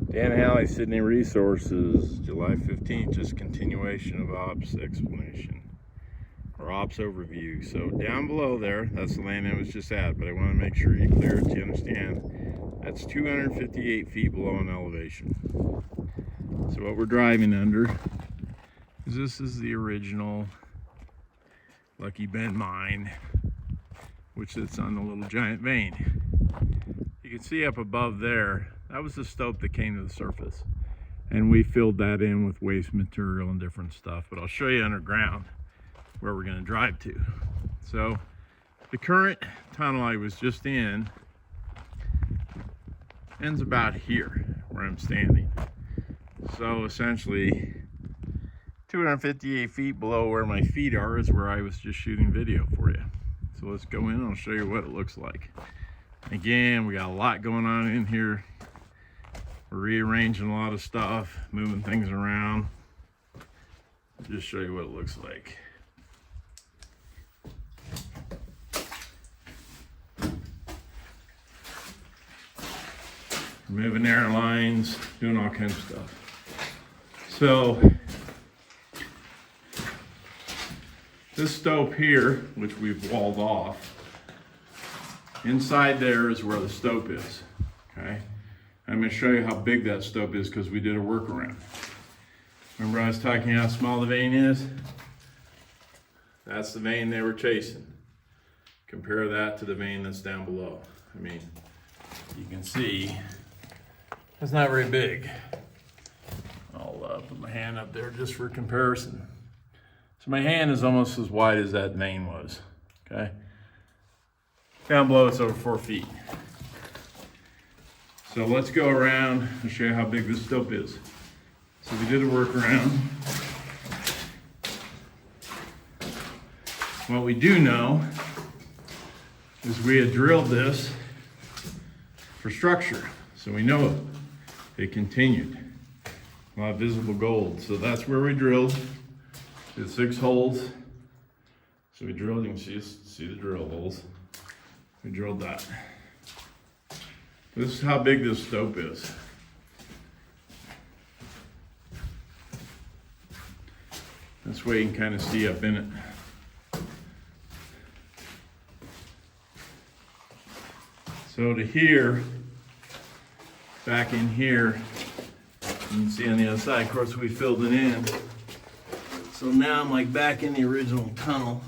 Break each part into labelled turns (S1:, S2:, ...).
S1: Dan Halley, Sidney Resources, July 15th, just continuation of ops explanation or ops overview. So down below there, that's the land it was just at, but I want to make sure you clear it to understand that's 258 feet below in elevation. So what we're driving under is this is the original Lucky Bend mine, which sits on the little giant vein. You can see up above there, that was the stope that came to the surface. And we filled that in with waste material and different stuff, but I'll show you underground where we're gonna drive to. So the current tunnel I was just in ends about here where I'm standing. So essentially 258 feet below where my feet are is where I was just shooting video for you. So let's go in and I'll show you what it looks like. Again, we got a lot going on in here. We're rearranging a lot of stuff, moving things around. Just show you what it looks like. Moving air lines, doing all kinds of stuff. So this stope here, which we've walled off, inside there is where the stope is, okay? I'm gonna show you how big that stope is because we did a workaround. Remember I was talking how small the vein is? That's the vein they were chasing. Compare that to the vein that's down below. I mean, you can see it's not very big. I'll put my hand up there just for comparison. So my hand is almost as wide as that vein was, okay? Down below it's over 4 feet. So let's go around and show you how big this stope is. So we did a workaround. What we do know is we had drilled this for structure. So we know it continued. A lot of visible gold. So that's where we drilled. Did 6 holes. So we drilled, you can see the drill holes. We drilled that. This is how big this stope is. This way you can kind of see up in it. So to here, back in here, you can see on the other side, of course we filled it in. So now I'm like back in the original tunnel.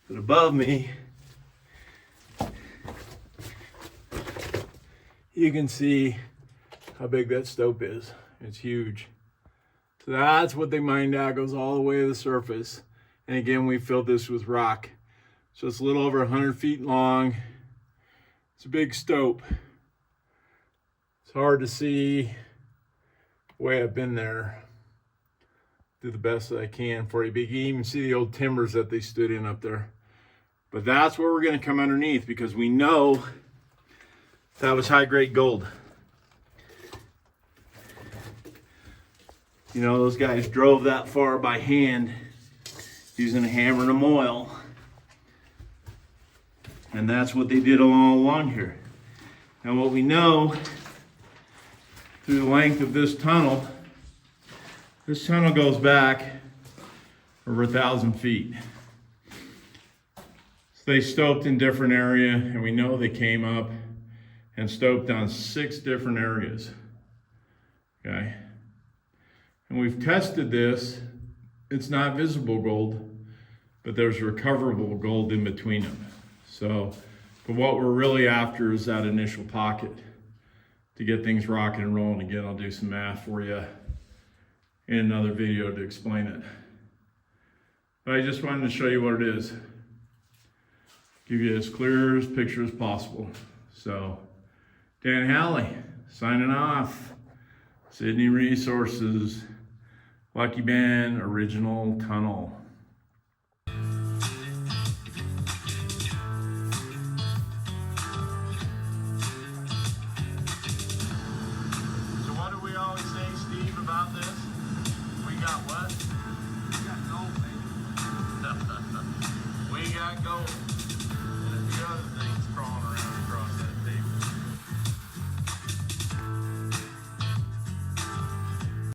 S1: But above me, you can see how big that stope is. It's huge. So that's what they mined out, goes all the way to the surface. And again, we filled this with rock. So it's a little over 100 feet long. It's a big stope. It's hard to see the way I've been there. Do the best that I can for you. But you can even see the old timbers that they stood in up there. But that's where we're going to come underneath because we know that was high-grade gold. You know, those guys drove that far by hand using a hammer and a moil. And that's what they did all along here. And what we know through the length of this tunnel goes back over 1,000 feet. So they stoped in different area, and we know they came up and stoped on 6 different areas, okay? And we've tested this. It's not visible gold, but there's recoverable gold in between them. So, but what we're really after is that initial pocket to get things rocking and rolling. Again, I'll do some math for you in another video to explain it. But I just wanted to show you what it is. Give you as clear as picture as possible. So, Dan Halley, signing off. Sidney Resources, Lucky Bend, original tunnel.
S2: So what do we always say, Steve, about this? We got what? We got gold, baby. We got gold.